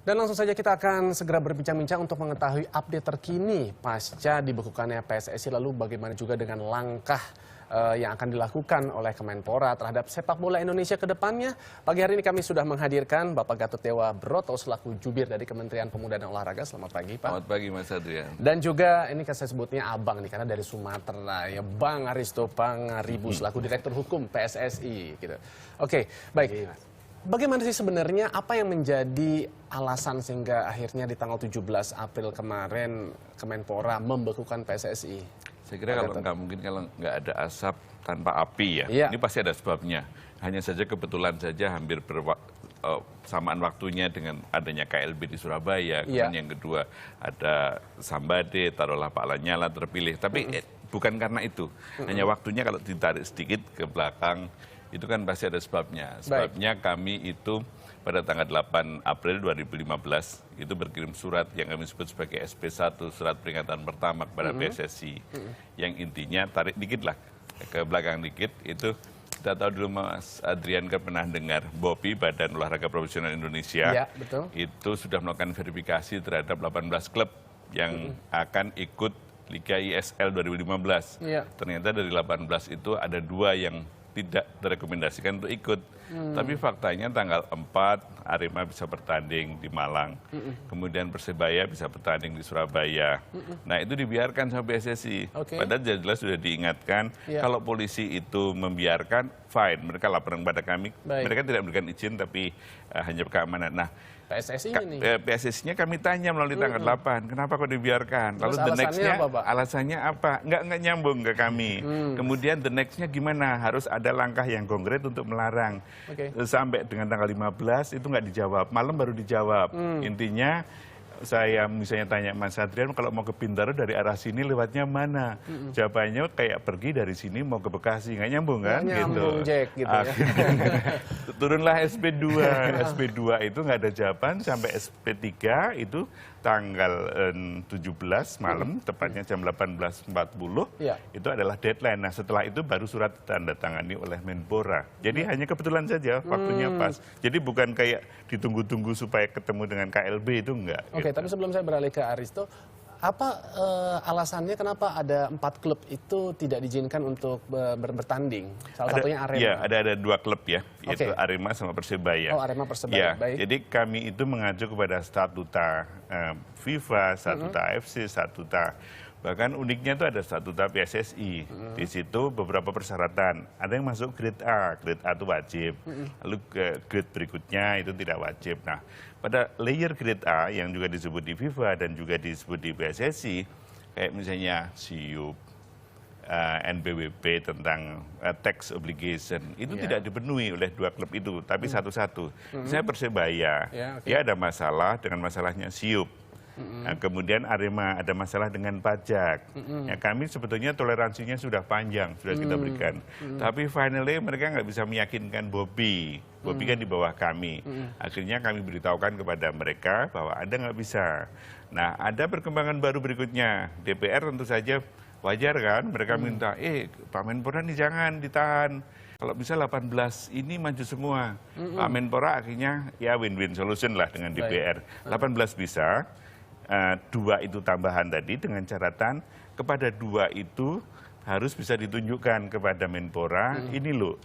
Dan langsung saja kita akan segera berbincang-bincang untuk mengetahui update terkini pasca dibekukannya PSSI, lalu bagaimana juga dengan langkah yang akan dilakukan oleh Kemenpora terhadap sepak bola Indonesia ke depannya. Pagi hari ini kami sudah menghadirkan Bapak Gatot Dewa Broto selaku jubir dari Kementerian Pemuda dan Olahraga. Selamat pagi, Pak. Selamat pagi, Mas Adrian. Dan juga ini saya sebutnya Abang nih karena dari Sumatera ya, Bang Aristo Pangaribu selaku Direktur Hukum PSSI gitu. Oke, baik. Bagaimana sih sebenarnya apa yang menjadi alasan sehingga akhirnya di tanggal 17 April kemarin Kemenpora membekukan PSSI? Saya kira kalau nggak ada asap tanpa api ya, Iya. ini pasti ada sebabnya. Hanya saja kebetulan saja hampir samaan waktunya dengan adanya KLB di Surabaya, Iya. kemudian yang kedua ada Sambade, taruhlah Pak Lanyala terpilih. Tapi bukan karena itu, hanya waktunya kalau ditarik sedikit ke belakang, itu kan pasti ada sebabnya. Sebabnya kami itu pada tanggal 8 April 2015 itu berkirim surat yang kami sebut sebagai SP1, surat peringatan pertama kepada PSSI. Yang intinya, tarik dikit lah ke belakang dikit, itu kita tahu dulu Mas Adrian kan pernah dengar BOPI, Badan Olahraga Profesional Indonesia. Ya, betul. Itu sudah melakukan verifikasi terhadap 18 klub yang akan ikut Liga ISL 2015. Ya. Ternyata dari 18 itu ada 2 yang tidak direkomendasikan untuk ikut. Tapi faktanya tanggal 4 Arema bisa bertanding di Malang. Kemudian Persebaya bisa bertanding di Surabaya. Nah itu dibiarkan sama PSSI. Padahal jelas sudah diingatkan kalau polisi itu membiarkan, fine. Mereka laporan kepada kami. Mereka tidak memberikan izin tapi hanya keamanan. Nah, PSSI-nya kami tanya melalui tanggal 8, kenapa kok dibiarkan? Lalu the next-nya, alasannya apa? Nggak nyambung ke kami. Kemudian the next-nya gimana? Harus ada langkah yang konkret untuk melarang. Sampai dengan tanggal 15 itu nggak dijawab, malam baru dijawab. Intinya, saya misalnya tanya Mas Adrian, kalau mau ke Bintaro dari arah sini lewatnya mana? Jawabannya kayak pergi dari sini mau ke Bekasi, nggak nyambung kan? Nggak nyambung, Jack, gitu ya. Turunlah SP2, SP2 itu nggak ada jawaban sampai SP3 itu tanggal 17 malam, tepatnya jam 18.40, itu adalah deadline. Nah setelah itu baru surat tanda tangani oleh Menpora. Jadi hanya kebetulan saja waktunya pas. Jadi bukan kayak ditunggu-tunggu supaya ketemu dengan KLB, itu enggak. Oke, tapi sebelum saya beralih ke Aristo, apa alasannya kenapa ada 4 klub itu tidak diizinkan untuk bertanding? Salah satunya Arema. Iya, ada 2 klub ya, yaitu Arema sama Persebaya. Oh, Arema Persebaya, baik. Jadi kami itu mengacu kepada statuta FIFA, statuta AFC, statuta. Bahkan uniknya itu ada statuta PSSI. Di situ beberapa persyaratan. Ada yang masuk grade A itu wajib. Lalu ke grade berikutnya itu tidak wajib. Nah, pada layer grade A yang juga disebut di FIFA dan juga disebut di PSSI, kayak misalnya SIUP, NPWP tentang tax obligation, itu tidak dipenuhi oleh 2 klub itu, tapi satu-satu. Misalnya Persebaya, dia ada masalah dengan masalahnya SIUP. Nah, kemudian Arema ada masalah dengan pajak. Ya, kami sebetulnya toleransinya sudah panjang, sudah kita berikan. Tapi finally mereka nggak bisa meyakinkan BOPI. BOPI kan di bawah kami. Akhirnya kami beritahukan kepada mereka bahwa Anda nggak bisa. Nah, ada perkembangan baru berikutnya. DPR tentu saja wajar kan, mereka minta, Pak Menpora ini jangan ditahan. Kalau bisa 18 ini maju semua. Pak Menpora akhirnya ya win-win solution lah dengan DPR. 18 bisa. 2 itu tambahan tadi dengan catatan kepada 2 itu harus bisa ditunjukkan kepada Menpora. Ini loh,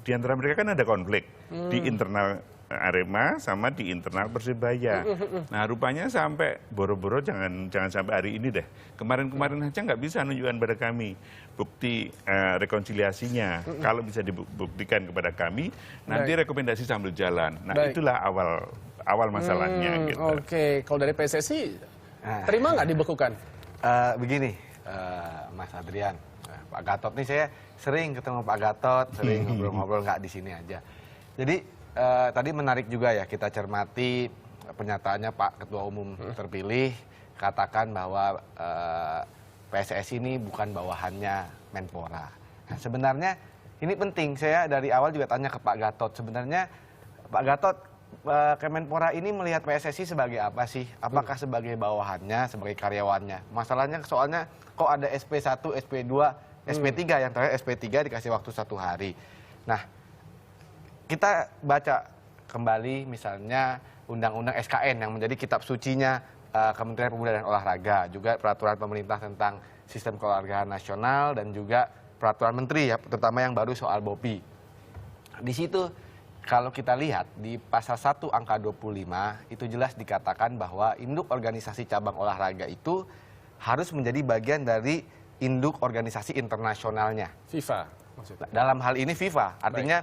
di antara mereka kan ada konflik di internal Arema sama di internal Persebaya. Nah rupanya sampai boro-boro jangan sampai hari ini deh. Kemarin-kemarin aja nggak bisa nunjukkan pada kami bukti rekonsiliasinya. Kalau bisa dibuktikan kepada kami, nanti rekomendasi sambil jalan. Nah itulah awal masalahnya. Gitu. Oke, kalau dari PSSI terima nggak dibekukan? Begini, Mas Adrian, Pak Gatot nih saya sering ketemu Pak Gatot, sering ngobrol-ngobrol nggak di sini aja. Jadi tadi menarik juga ya kita cermati pernyataannya Pak Ketua Umum terpilih katakan bahwa PSSI ini bukan bawahannya Menpora. Nah, sebenarnya ini penting, saya dari awal juga tanya ke Pak Gatot, sebenarnya Pak Gatot Kemenpora ini melihat PSSI sebagai apa sih? Apakah sebagai bawahannya, sebagai karyawannya? Masalahnya soalnya kok ada SP1, SP2, SP3, yang terakhir SP3 dikasih waktu 1 hari. Nah, kita baca kembali misalnya Undang-Undang SKN yang menjadi kitab sucinya Kementerian Pemuda dan Olahraga, juga peraturan pemerintah tentang sistem keolahragaan nasional dan juga peraturan menteri ya, terutama yang baru soal BOPI. Di situ kalau kita lihat di pasal 1 angka 25 itu jelas dikatakan bahwa induk organisasi cabang olahraga itu harus menjadi bagian dari induk organisasi internasionalnya. FIFA maksudnya. Dalam hal ini FIFA, artinya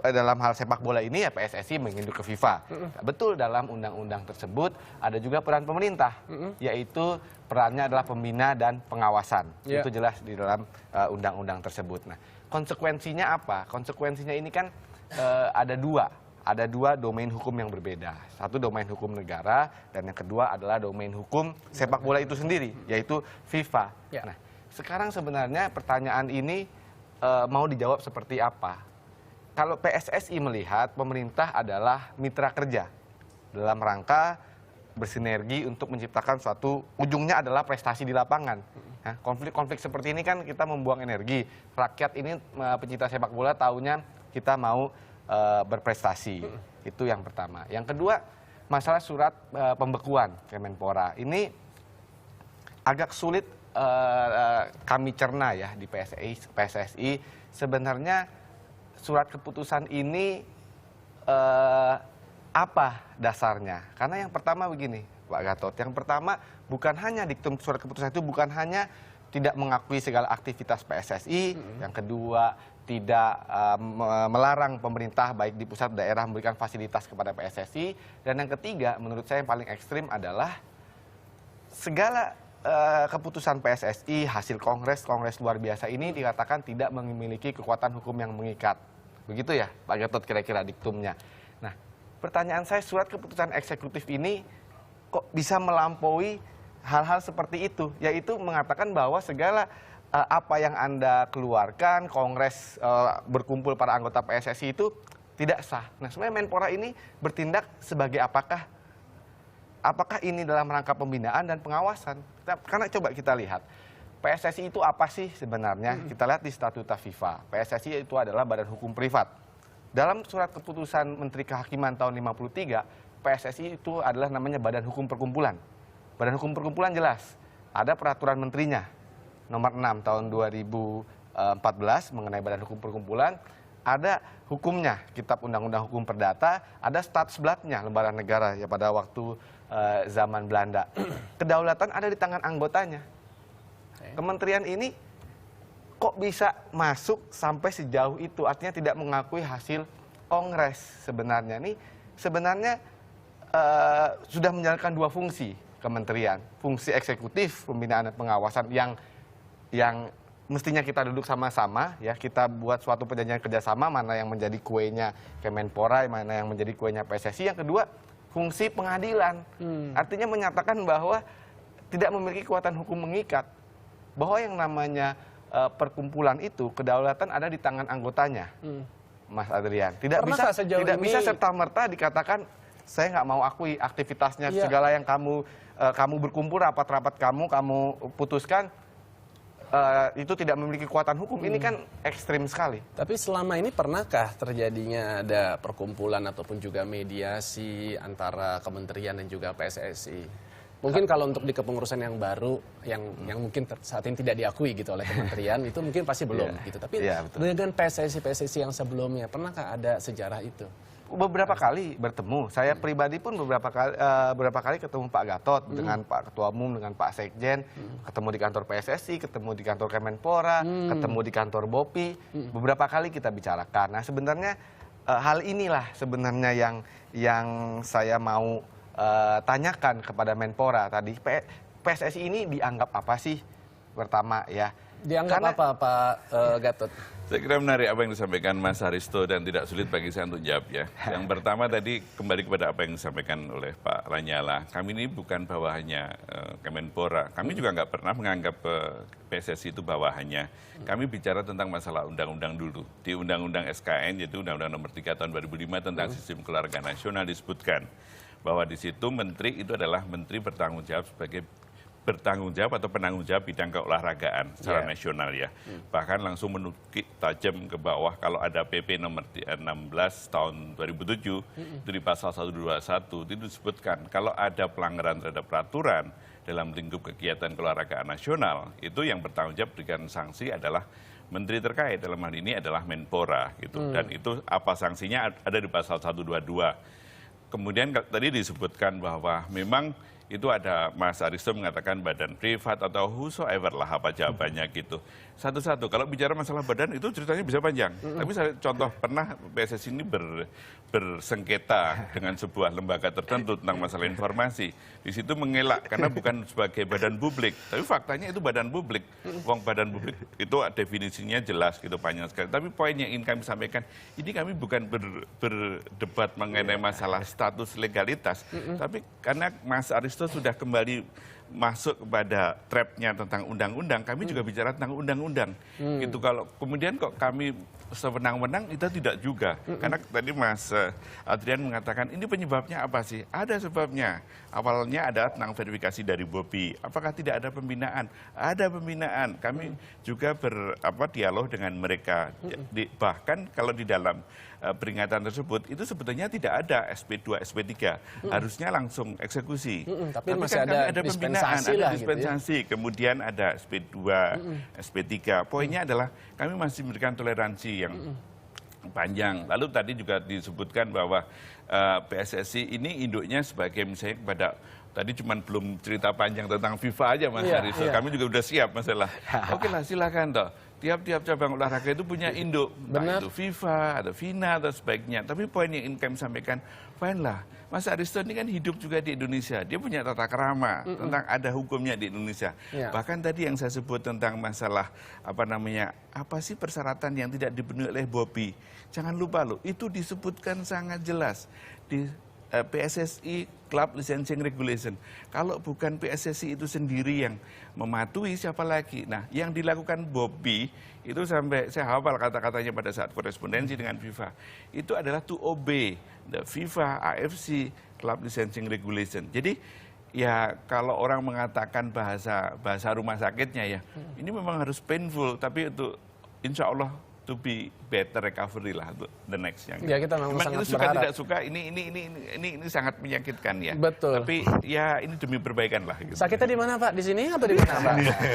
dalam hal sepak bola ini ya PSSI menginduk ke FIFA. Betul, dalam undang-undang tersebut ada juga peran pemerintah, yaitu perannya adalah pembina dan pengawasan. Itu jelas di dalam undang-undang tersebut. Nah, konsekuensinya apa? Konsekuensinya ini kan ada dua domain hukum yang berbeda. Satu domain hukum negara dan yang kedua adalah domain hukum sepak bola itu sendiri, yaitu FIFA. Nah, sekarang sebenarnya pertanyaan ini mau dijawab seperti apa? Kalau PSSI melihat pemerintah adalah mitra kerja dalam rangka bersinergi untuk menciptakan suatu, ujungnya adalah prestasi di lapangan. Nah, konflik-konflik seperti ini kan kita membuang energi. Rakyat ini pecinta sepak bola taunya kita mau berprestasi. Itu yang pertama. Yang kedua, masalah surat pembekuan Kemenpora. Ini agak sulit kami cerna ya di PSSI. Sebenarnya surat keputusan ini apa dasarnya? Karena yang pertama begini, Pak Gatot. Yang pertama, bukan hanya diktum surat keputusan itu bukan hanya tidak mengakui segala aktivitas PSSI. Yang kedua, tidak melarang pemerintah baik di pusat daerah memberikan fasilitas kepada PSSI. Dan yang ketiga, menurut saya yang paling ekstrim adalah segala keputusan PSSI, hasil kongres luar biasa ini dikatakan tidak memiliki kekuatan hukum yang mengikat. Begitu ya, Pak Gatot kira-kira diktumnya. Nah, pertanyaan saya, surat keputusan eksekutif ini kok bisa melampaui hal-hal seperti itu, yaitu mengatakan bahwa segala apa yang Anda keluarkan, kongres berkumpul para anggota PSSI itu tidak sah. Nah, sebenarnya Menpora ini bertindak sebagai apakah? Apakah ini dalam rangka pembinaan dan pengawasan? Karena coba kita lihat, PSSI itu apa sih sebenarnya? Kita lihat di statuta FIFA. PSSI itu adalah badan hukum privat. Dalam surat keputusan Menteri Kehakiman tahun 53, PSSI itu adalah namanya badan hukum perkumpulan. Badan hukum perkumpulan jelas, ada peraturan menterinya, nomor 6 tahun 2014 mengenai badan hukum perkumpulan, ada hukumnya, Kitab Undang-Undang Hukum Perdata, ada Statsblad-nya, lembaran negara ya pada waktu zaman Belanda. Kedaulatan ada di tangan anggotanya. Kementerian ini kok bisa masuk sampai sejauh itu, artinya tidak mengakui hasil kongres sebenarnya. Ini sebenarnya sudah menjalankan dua fungsi kementerian, fungsi eksekutif, pembinaan dan pengawasan yang mestinya kita duduk sama-sama, ya kita buat suatu perjanjian kerjasama mana yang menjadi kuenya Kemenpora, mana yang menjadi kuenya PSSI. Yang kedua, fungsi pengadilan, artinya menyatakan bahwa tidak memiliki kekuatan hukum mengikat, bahwa yang namanya perkumpulan itu kedaulatan ada di tangan anggotanya, Mas Adrian. Tidak bisa serta-merta dikatakan saya nggak mau akui aktivitasnya, segala yang kamu berkumpul, rapat-rapat kamu putuskan. Itu tidak memiliki kekuatan hukum. Ini kan ekstrim sekali. Tapi selama ini pernahkah terjadinya ada perkumpulan ataupun juga mediasi antara kementerian dan juga PSSI? Mungkin kalau untuk di kepengurusan yang baru, yang mungkin saat ini tidak diakui gitu oleh kementerian, itu mungkin pasti belum gitu. Tapi dengan PSSI yang sebelumnya, pernahkah ada sejarah itu? Beberapa kali bertemu. Saya pribadi pun beberapa kali ketemu Pak Gatot dengan Pak Ketua Umum, dengan Pak Sekjen, ketemu di kantor PSSI, ketemu di kantor Kemenpora, ketemu di kantor BOPI. Beberapa kali kita bicarakan. Nah, sebenarnya hal inilah sebenarnya yang saya mau tanyakan kepada Menpora tadi. PSSI ini dianggap apa sih? Pertama ya. Dianggap apa Pak Gatot? Saya kira menarik apa yang disampaikan Mas Haristo dan tidak sulit bagi saya untuk jawab ya. Yang pertama tadi kembali kepada apa yang disampaikan oleh Pak Lanyala. Kami ini bukan bawahannya Kemenpora. Kami juga nggak pernah menganggap PSSI itu bawahannya. Kami bicara tentang masalah undang-undang dulu. Di Undang-Undang SKN, yaitu Undang-Undang Nomor 3 Tahun 2005 tentang Sistem Keluarga Nasional disebutkan bahwa di situ menteri itu adalah menteri bertanggung jawab sebagai bertanggung jawab atau penanggung jawab bidang keolahragaan secara nasional ya. Bahkan langsung menukik tajam ke bawah kalau ada PP nomor 16 tahun 2007 itu di pasal 121 itu disebutkan kalau ada pelanggaran terhadap peraturan dalam lingkup kegiatan keolahragaan nasional itu yang bertanggung jawab dengan sanksi adalah menteri terkait, dalam hal ini adalah Menpora gitu. Dan itu apa sanksinya ada di pasal 122. Kemudian tadi disebutkan bahwa memang itu ada Mas Aristo mengatakan badan privat atau whosoever lah apa jawabannya gitu. Satu-satu, kalau bicara masalah badan itu ceritanya bisa panjang. Tapi saya contoh pernah PSSI ini bersengketa dengan sebuah lembaga tertentu tentang masalah informasi. Di situ mengelak karena bukan sebagai badan publik, tapi faktanya itu badan publik. Wong badan publik itu definisinya jelas gitu panjang sekali. Tapi poin yang ingin kami sampaikan, ini kami bukan berdebat mengenai masalah status legalitas, tapi karena Mas Aristo sudah kembali masuk kepada trapnya tentang undang-undang, kami juga bicara tentang undang-undang. Gitu kalau kemudian kok kami sewenang-wenang itu tidak juga. Karena tadi Mas Adrian mengatakan ini penyebabnya apa sih? Ada sebabnya. Awalnya ada tentang verifikasi dari Bobi. Apakah tidak ada pembinaan? Ada pembinaan. Kami juga dialog dengan mereka. Bahkan kalau di dalam peringatan tersebut itu sebetulnya tidak ada SP2, SP3. Harusnya langsung eksekusi. Tapi masih kan ada ada pembinaan, dispensasi ada lah dispensasi. Gitu ya. Kemudian ada SP2, SP3. Poinnya adalah kami masih memberikan toleransi yang panjang. Lalu tadi juga disebutkan bahwa PSSI ini induknya sebagai misalnya kepada tadi cuma belum cerita panjang tentang FIFA aja Mas Aristo. Kami juga udah siap masalah. Oke lah silakan toh. Tiap-tiap cabang olahraga itu punya induk. Entah itu FIFA, ada FINA atau sebaiknya. Tapi poin yang ingin kami sampaikan, fine lah. Mas Aristo ini kan hidup juga di Indonesia. Dia punya tata krama tentang ada hukumnya di Indonesia. Bahkan tadi yang saya sebut tentang masalah apa sih persyaratan yang tidak dipenuhi oleh Bobi. Jangan lupa loh, itu disebutkan sangat jelas di PSSI Club Licensing Regulation. Kalau bukan PSSI itu sendiri yang mematuhi, siapa lagi? Nah, yang dilakukan Bobi itu sampai saya hafal kata-katanya pada saat korespondensi dengan FIFA. Itu adalah to obey the FIFA, AFC, Club Licensing Regulation. Jadi ya kalau orang mengatakan bahasa rumah sakitnya ya, ini memang harus painful, tapi untuk insya Allah to be better recovery lah untuk the next yang. Ya kita memang sangat itu suka berharap. tidak suka ini sangat menyakitkan ya. Betul. Tapi ya ini demi perbaikan lah. Gitu. Sakitnya di mana Pak? Di sini atau di mana Pak?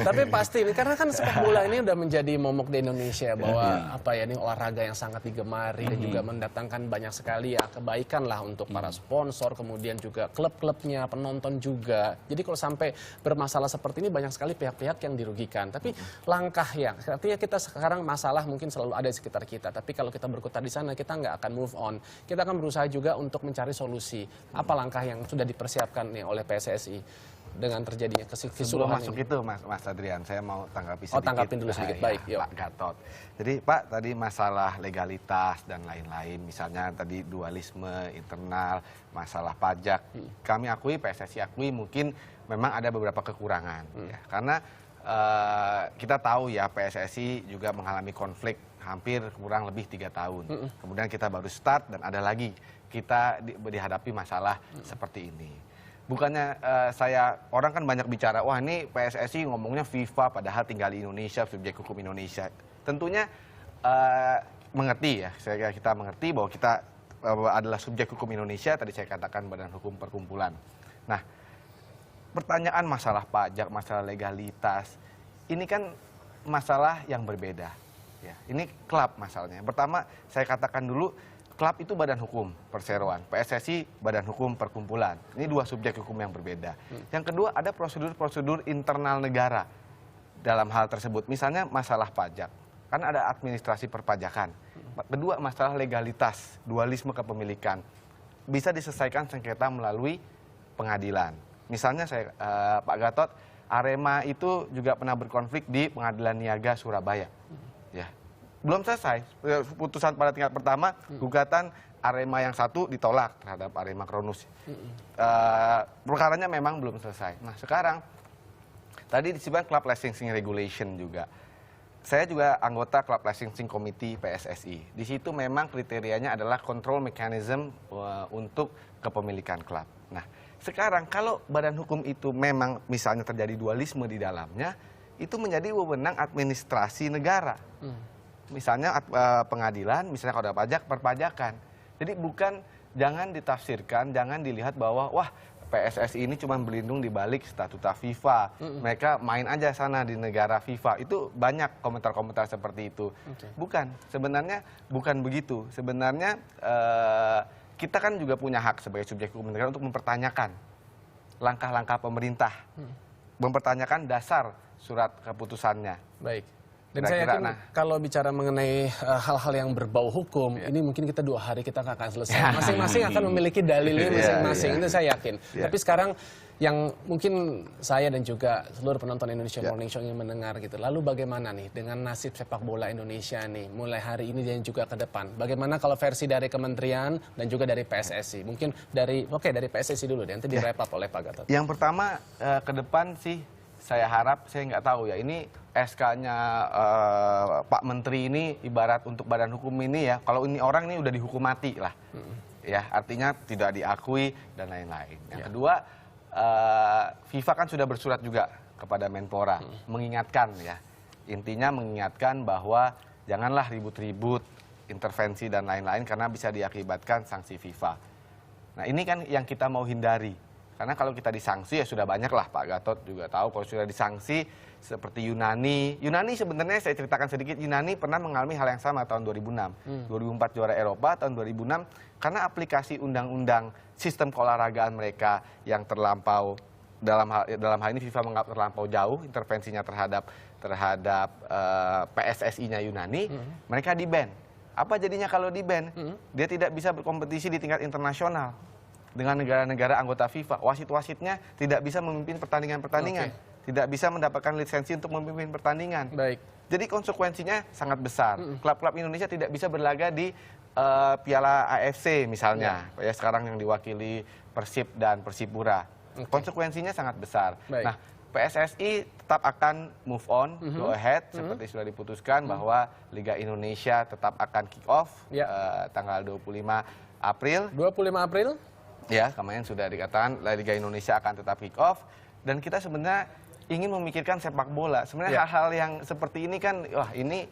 Tapi pasti karena kan sepak bola ini udah menjadi momok di Indonesia bahwa ini olahraga yang sangat digemari dan juga mendatangkan banyak sekali ya kebaikan lah untuk para sponsor, kemudian juga klub-klubnya, penonton juga. Jadi kalau sampai bermasalah seperti ini banyak sekali pihak-pihak yang dirugikan. Tapi langkah ya, artinya kita sekarang masalah mungkin selalu ada di sekitar kita. Tapi kalau kita berkutat di sana, kita nggak akan move on. Kita akan berusaha juga untuk mencari solusi. Apa langkah yang sudah dipersiapkan nih oleh PSSI dengan terjadinya Sebelum keseluruhan masuk ini? itu, Mas Adrian, saya mau tanggapi sedikit. Oh, tanggapin dulu sedikit. Baik, yuk. Pak Gatot. Jadi Pak, tadi masalah legalitas dan lain-lain, misalnya tadi dualisme internal, masalah pajak. Kami akui, PSSI akui mungkin memang ada beberapa kekurangan. Ya. Karena kita tahu ya PSSI juga mengalami konflik hampir kurang lebih 3 tahun. Kemudian kita baru start dan ada lagi kita dihadapi masalah seperti ini. Bukannya orang kan banyak bicara, wah ini PSSI ngomongnya FIFA padahal tinggal di Indonesia, subjek hukum Indonesia. Tentunya mengerti ya, kita mengerti bahwa kita adalah subjek hukum Indonesia, tadi saya katakan badan hukum perkumpulan. Nah, pertanyaan masalah pajak, masalah legalitas, ini kan masalah yang berbeda. Ya, ini klub masalahnya. Pertama, saya katakan dulu, klub itu badan hukum perseroan, PSSI badan hukum perkumpulan. Ini 2 subjek hukum yang berbeda. Yang kedua, ada prosedur-prosedur internal negara dalam hal tersebut. Misalnya masalah pajak, kan ada administrasi perpajakan. Kedua, masalah legalitas, dualisme kepemilikan. Bisa diselesaikan sengketa melalui pengadilan. Misalnya Pak Gatot, Arema itu juga pernah berkonflik di Pengadilan Niaga Surabaya. Ya, belum selesai. Putusan pada tingkat pertama, gugatan Arema yang 1 ditolak terhadap Arema Kronus. Perkaranya memang belum selesai. Nah sekarang, tadi disebutkan Club Licensing Regulation juga. Saya juga anggota Club Licensing Committee PSSI. Di situ memang kriterianya adalah control mechanism untuk kepemilikan klub. Nah, Sekarang kalau badan hukum itu memang misalnya terjadi dualisme di dalamnya, itu menjadi wewenang administrasi negara. Misalnya pengadilan, misalnya kalau ada pajak, perpajakan. Jadi jangan ditafsirkan, jangan dilihat bahwa wah PSSI ini cuma berlindung di balik statuta FIFA. Mereka main aja sana di negara FIFA. Itu banyak komentar-komentar seperti itu. Bukan, sebenarnya bukan begitu. Sebenarnya kita kan juga punya hak sebagai subjek hukum negara untuk mempertanyakan langkah-langkah pemerintah. Mempertanyakan dasar surat keputusannya. Baik. Dan saya yakin kalau bicara mengenai hal-hal yang berbau hukum, ini mungkin kita 2 hari kita nggak akan selesai. Masing-masing akan memiliki dalilnya masing-masing, itu saya yakin. Tapi sekarang yang mungkin saya dan juga seluruh penonton Indonesia Morning Show ingin mendengar gitu. Lalu bagaimana nih dengan nasib sepak bola Indonesia nih mulai hari ini dan juga ke depan? Bagaimana kalau versi dari kementerian dan juga dari PSSI? Mungkin dari PSSI dulu deh, nanti di-wrap up oleh Pak Gatot. Yang pertama ke depan sih saya harap, saya nggak tahu ya, ini SK-nya Pak Menteri ini ibarat untuk badan hukum ini ya, kalau ini orang ini udah dihukum mati lah. Ya, artinya tidak diakui dan lain-lain. Yang kedua, FIFA kan sudah bersurat juga kepada Menpora, mengingatkan ya. Intinya mengingatkan bahwa janganlah ribut-ribut, intervensi dan lain-lain karena bisa diakibatkan sanksi FIFA. Nah, ini kan yang kita mau hindari. Karena kalau kita disangsi ya sudah banyak lah, Pak Gatot juga tahu kalau sudah disangsi seperti Yunani. Yunani sebenarnya saya ceritakan sedikit, Yunani pernah mengalami hal yang sama tahun 2006. 2004 juara Eropa, tahun 2006 karena aplikasi undang-undang sistem keolahragaan mereka yang terlampau, dalam hal ini FIFA menganggap terlampau jauh intervensinya terhadap PSSI-nya Yunani, mereka di-ban. Apa jadinya kalau di-ban? Dia tidak bisa berkompetisi di tingkat internasional dengan negara-negara anggota FIFA. Wasit-wasitnya tidak bisa memimpin pertandingan-pertandingan. Tidak bisa mendapatkan lisensi untuk memimpin pertandingan. Baik. Jadi konsekuensinya sangat besar. Klub-klub Indonesia tidak bisa berlaga di Piala AFC misalnya. Ya, sekarang yang diwakili Persib dan Persipura. Konsekuensinya sangat besar. Baik. Nah, PSSI tetap akan move on, go ahead, seperti sudah diputuskan bahwa Liga Indonesia tetap akan kick off tanggal 25 April. 25 April? Ya, kemarin sudah dikatakan Liga Indonesia akan tetap kick off. Dan kita sebenarnya ingin memikirkan sepak bola. Sebenarnya hal-hal yang seperti ini kan, wah ini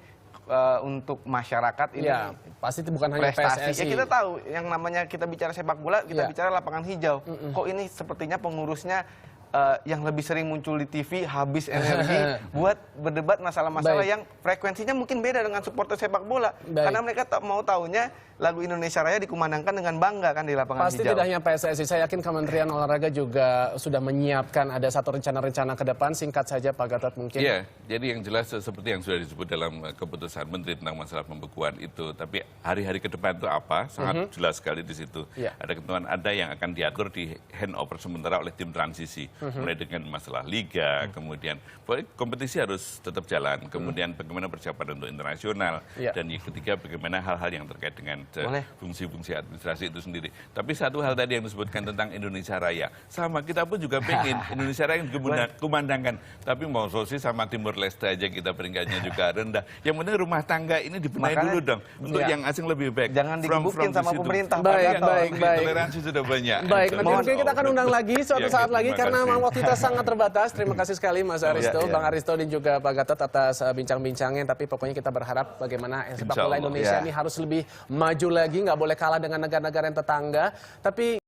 untuk masyarakat ini pasti itu bukan hanya prestasi. PSSI. Ya kita tahu, yang namanya kita bicara sepak bola, kita bicara lapangan hijau. Kok ini sepertinya pengurusnya yang lebih sering muncul di TV, habis energi buat berdebat masalah-masalah yang frekuensinya mungkin beda dengan supporter sepak bola. Karena mereka tak mau taunya lagu Indonesia Raya dikumandangkan dengan bangga kan di lapangan Pasti hijau. tidak hanya PSSI, saya yakin Kementerian Olahraga juga sudah menyiapkan ada satu rencana-rencana ke depan. Singkat saja Pak Gatot mungkin. Iya, jadi yang jelas seperti yang sudah disebut dalam keputusan Menteri tentang masalah pembekuan itu. Tapi hari-hari ke depan itu apa? Sangat jelas sekali di situ. Ada ketentuan ada yang akan diatur di handover sementara oleh tim transisi. Mulai dengan masalah liga, kemudian kompetisi harus tetap jalan. Kemudian bagaimana persiapan untuk internasional. Dan yang ketiga bagaimana hal-hal yang terkait dengan fungsi-fungsi administrasi itu sendiri. Tapi satu hal tadi yang disebutkan tentang Indonesia Raya. Sama, kita pun juga pengen Indonesia Raya yang dikumandangkan. Tapi mau sih sama Timur Leste aja kita peringkatnya juga rendah. Yang penting rumah tangga ini dibenahi dulu dong. Untuk yang asing lebih baik. Jangan digebukin sama pemerintah. Baik. Toleransi sudah banyak. Baik, nanti mungkin kita akan undang lagi suatu saat lagi karena memang waktu kita sangat terbatas. Terima kasih sekali Mas Aristo, Bang Aristo dan juga Pak Gatot atas bincang-bincangnya. Tapi pokoknya kita berharap bagaimana sepak bola Indonesia ini harus lebih maju lagi, nggak boleh kalah dengan negara-negara yang tetangga. Tapi